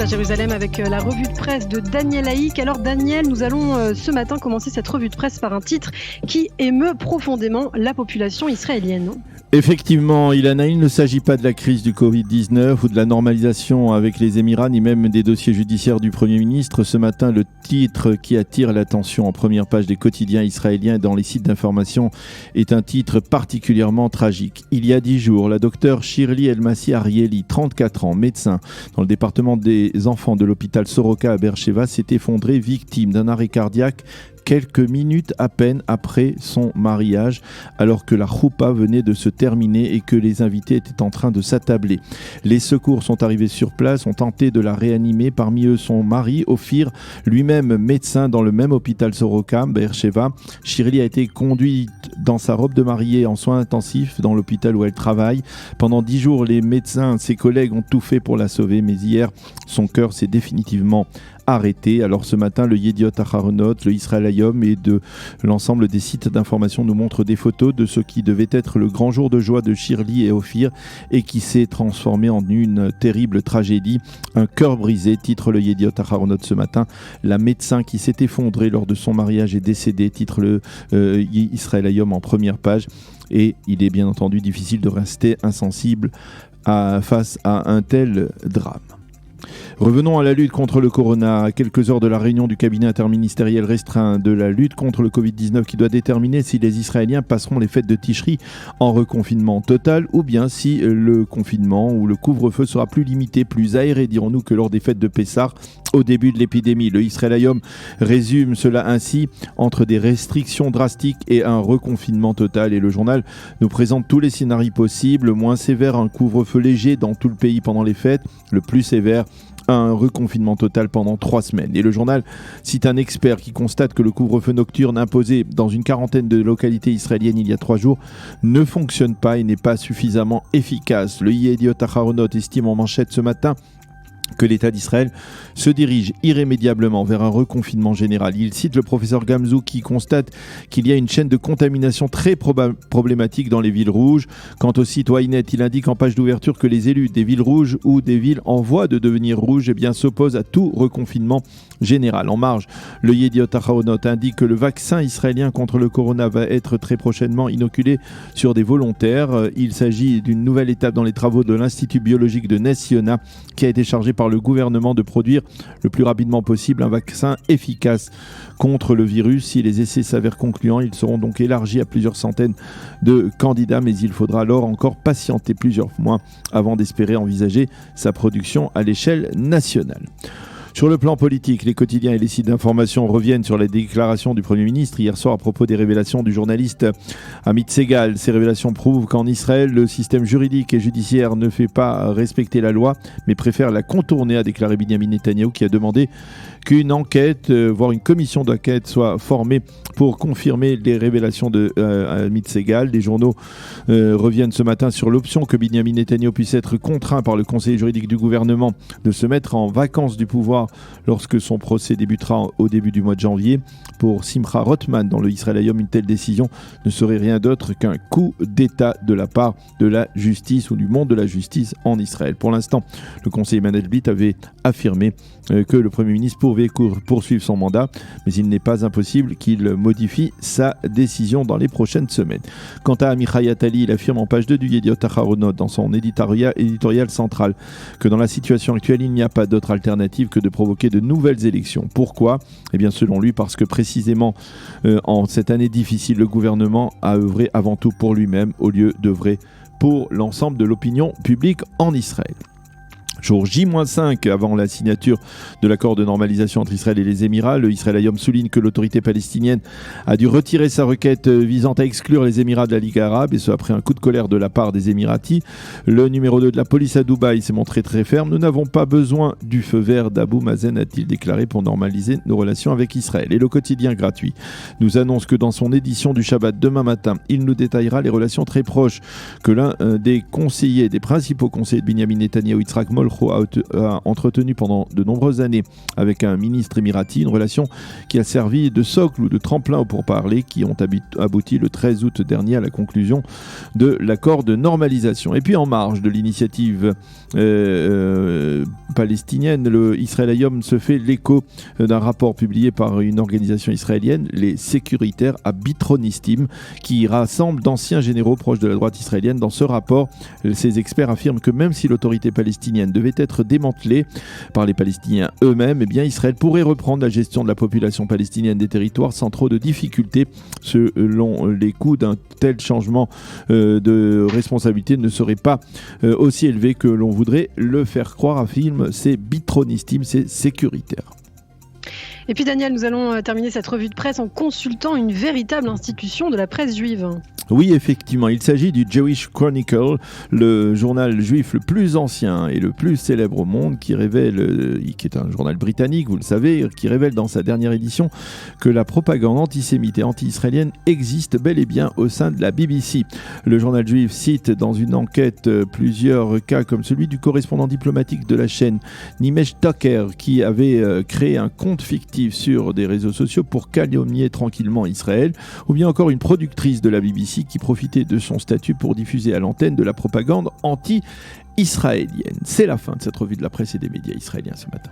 à Jérusalem avec la revue de presse de Daniel Haïk. Alors Daniel, nous allons ce matin commencer cette revue de presse par un titre qui émeut profondément la population israélienne. Effectivement, Ilana, il ne s'agit pas de la crise du Covid-19 ou de la normalisation avec les Émirats, ni même des dossiers judiciaires du Premier ministre. Ce matin, le titre qui attire l'attention en première page des quotidiens israéliens et dans les sites d'information est un titre particulièrement tragique. Il y a 10 jours, la docteure Shirley Elmassi Arieli, 34 ans, médecin dans le département des enfants de l'hôpital Soroka à Beersheva, s'est effondrée victime d'un arrêt cardiaque quelques minutes à peine après son mariage, alors que la choupa venait de se terminer et que les invités étaient en train de s'attabler. Les secours sont arrivés sur place, ont tenté de la réanimer, parmi eux son mari, Ophir, lui-même médecin dans le même hôpital Soroka, Beersheva. Shirley a été conduite dans sa robe de mariée en soins intensifs dans l'hôpital où elle travaille. Pendant 10 jours, les médecins, ses collègues ont tout fait pour la sauver, mais hier, son cœur s'est définitivement arrêté. Alors ce matin, le Yediot Aharonot, le Israël Hayom et de l'ensemble des sites d'information nous montrent des photos de ce qui devait être le grand jour de joie de Shirley et Ophir et qui s'est transformé en une terrible tragédie. Un cœur brisé, titre le Yediot Aharonot ce matin. La médecin qui s'est effondrée lors de son mariage est décédée, titre le Israël Hayom en première page. Et il est bien entendu difficile de rester insensible face à un tel drame. Revenons à la lutte contre le corona. À quelques heures de la réunion du cabinet interministériel restreint de la lutte contre le Covid-19 qui doit déterminer si les Israéliens passeront les fêtes de Tishri en reconfinement total ou bien si le confinement ou le couvre-feu sera plus limité, plus aéré, dirons-nous, que lors des fêtes de Pessah au début de l'épidémie. Le Israël Hayom résume cela ainsi: entre des restrictions drastiques et un reconfinement total. Et le journal nous présente tous les scénarios possibles. Le moins sévère, un couvre-feu léger dans tout le pays pendant les fêtes. Le plus sévère, un reconfinement total pendant 3 semaines. Et le journal cite un expert qui constate que le couvre-feu nocturne imposé dans une quarantaine de localités israéliennes il y a 3 jours ne fonctionne pas et n'est pas suffisamment efficace. Le Yediot Aharonot estime en manchette ce matin que l'État d'Israël se dirige irrémédiablement vers un reconfinement général. Il cite le professeur Gamzou qui constate qu'il y a une chaîne de contamination très problématique dans les villes rouges. Quant au site Ynet, il indique en page d'ouverture que les élus des villes rouges ou des villes en voie de devenir rouges s'opposent à tout reconfinement général. En marge, le Yediot Aharonot indique que le vaccin israélien contre le corona va être très prochainement inoculé sur des volontaires. Il s'agit d'une nouvelle étape dans les travaux de l'Institut biologique de Ness Yona qui a été chargé par le gouvernement de produire le plus rapidement possible un vaccin efficace contre le virus. Si les essais s'avèrent concluants, ils seront donc élargis à plusieurs centaines de candidats, mais il faudra alors encore patienter plusieurs mois avant d'espérer envisager sa production à l'échelle nationale. Sur le plan politique, les quotidiens et les sites d'information reviennent sur les déclarations du Premier ministre hier soir à propos des révélations du journaliste Amit Segal. Ces révélations prouvent qu'en Israël, le système juridique et judiciaire ne fait pas respecter la loi, mais préfère la contourner, a déclaré Binyamin Netanyahou, qui a demandé qu'une enquête, voire une commission d'enquête soit formée pour confirmer les révélations de Amit Segal. Les journaux reviennent ce matin sur l'option que Binyamin Netanyahou puisse être contraint par le conseil juridique du gouvernement de se mettre en vacances du pouvoir lorsque son procès débutera au début du mois de janvier. Pour Simcha Rothman, dans le Israël Hayom, une telle décision ne serait rien d'autre qu'un coup d'État de la part de la justice ou du monde de la justice en Israël. Pour l'instant, le conseiller Mandelblit avait affirmé que le Premier ministre pouvait poursuivre son mandat, mais il n'est pas impossible qu'il modifie sa décision dans les prochaines semaines. Quant à Amichai Attali, il affirme en page 2 du Yediot Aharonot dans son éditorial central que dans la situation actuelle, il n'y a pas d'autre alternative que de provoquer de nouvelles élections. Pourquoi ? Eh bien, selon lui, parce que précisément en cette année difficile, le gouvernement a œuvré avant tout pour lui-même au lieu d'œuvrer pour l'ensemble de l'opinion publique en Israël. Jour J-5 avant la signature de l'accord de normalisation entre Israël et les Émirats, le Israël Hayom souligne que l'autorité palestinienne a dû retirer sa requête visant à exclure les Émirats de la Ligue arabe, et ce après un coup de colère de la part des Émiratis. Le numéro 2 de la police à Dubaï s'est montré très ferme. Nous n'avons pas besoin du feu vert d'Abou Mazen, a-t-il déclaré, pour normaliser nos relations avec Israël. Et le quotidien gratuit nous annonce que dans son édition du Shabbat demain matin, il nous détaillera les relations très proches que l'un des principaux conseillers de Binyamin Netanyahou, Yitzhak Molcho a entretenu pendant de nombreuses années avec un ministre émirati, une relation qui a servi de socle ou de tremplin aux pourparlers qui ont abouti le 13 août dernier à la conclusion de l'accord de normalisation. Et puis en marge de l'initiative palestinienne, le Israélium se fait l'écho d'un rapport publié par une organisation israélienne, les sécuritaires à Bitronistim, qui rassemble d'anciens généraux proches de la droite israélienne. Dans ce rapport, ces experts affirment que même si l'autorité palestinienne devait être démantelée par les Palestiniens eux-mêmes, eh bien Israël pourrait reprendre la gestion de la population palestinienne des territoires sans trop de difficultés. Selon les coûts d'un tel changement de responsabilité ne serait pas aussi élevé que l'on voudrait le faire croire, affirme c'est Bitronistim, c'est sécuritaire. Et puis Daniel, nous allons terminer cette revue de presse en consultant une véritable institution de la presse juive. Oui, effectivement, il s'agit du Jewish Chronicle, le journal juif le plus ancien et le plus célèbre au monde, qui est un journal britannique, vous le savez, qui révèle dans sa dernière édition que la propagande antisémite et anti-israélienne existe bel et bien au sein de la BBC. Le journal juif cite dans une enquête plusieurs cas comme celui du correspondant diplomatique de la chaîne Nimesh Tucker, qui avait créé un compte fictif sur des réseaux sociaux pour calomnier tranquillement Israël, ou bien encore une productrice de la BBC qui profitait de son statut pour diffuser à l'antenne de la propagande anti-israélienne. C'est la fin de cette revue de la presse et des médias israéliens ce matin.